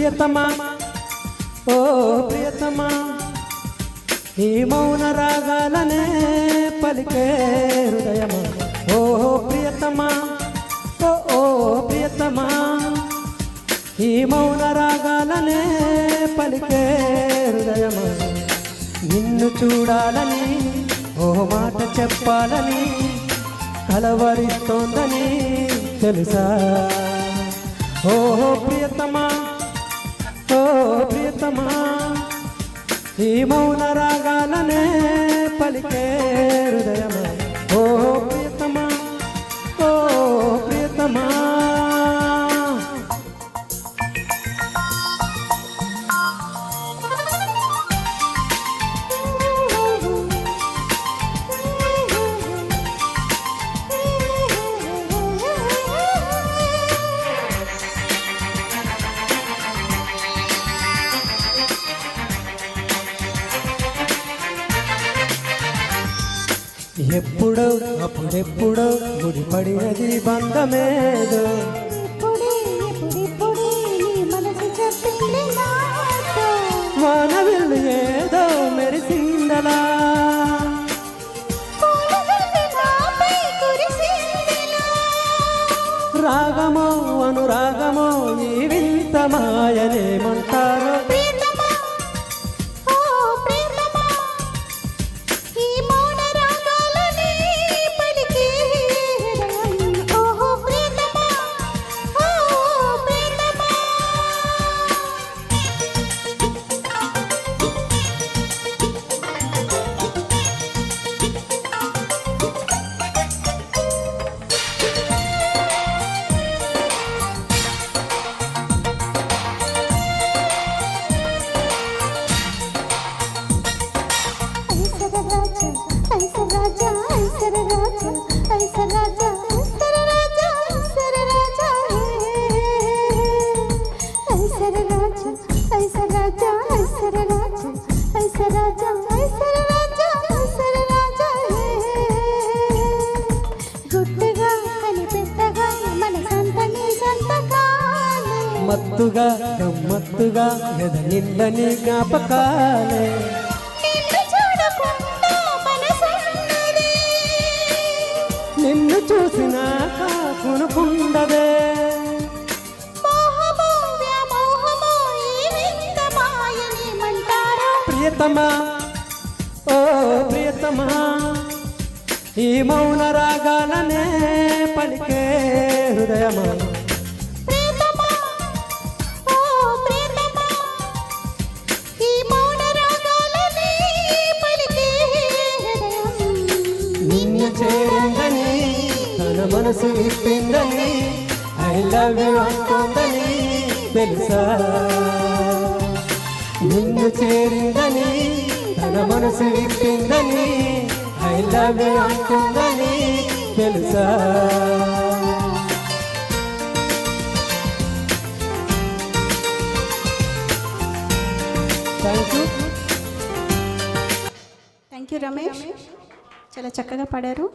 ప్రియతమా ఓ ప్రియతమా ఈ మౌన రాగాలనే పలికే హృదయమా ఓ ప్రియతమా ఓ ప్రియతమా ఈ మౌన రాగాలనే పలికే హృదయమా నిన్ను చూడాలని ఓ మాట చెప్పాలని కలవరిస్తోందని తెలుసా ఓ ప్రియతమా ఓ ప్రియతమా ఈ మౌన రాగాలనే పలికే హృదయమా ఓ ప్రియతమా ఓ ప్రియతమా ఎప్పుడో అప్పుడెప్పుడో ముడిపడినది బంధమేదో వానవిల్లు ఏదో మెరిసిందలా రాగమో అనురాగమో ఈ వింత మాయనేమంటారో మత్తుగా గమ్మత్తుగా ఎద నిండని జ్ఞాపకాలే నిన్ను చూసినాక కొనుకుండదే ప్రియతమా ఓ ప్రియతమా ఈ మౌన రాగాలనే పలికే హృదయమా చేరిందని తన మనసు ఇప్పిందని ఐ లవ్ యు అంటుందని తెలుసా నిన్ను చేరిందని తన మనసు ఇప్పిందని ఐ లవ్ యు అంటుందని తెలుసా థ్యాంక్ యూ రమేష్ చాలా చక్కగా పాడారు.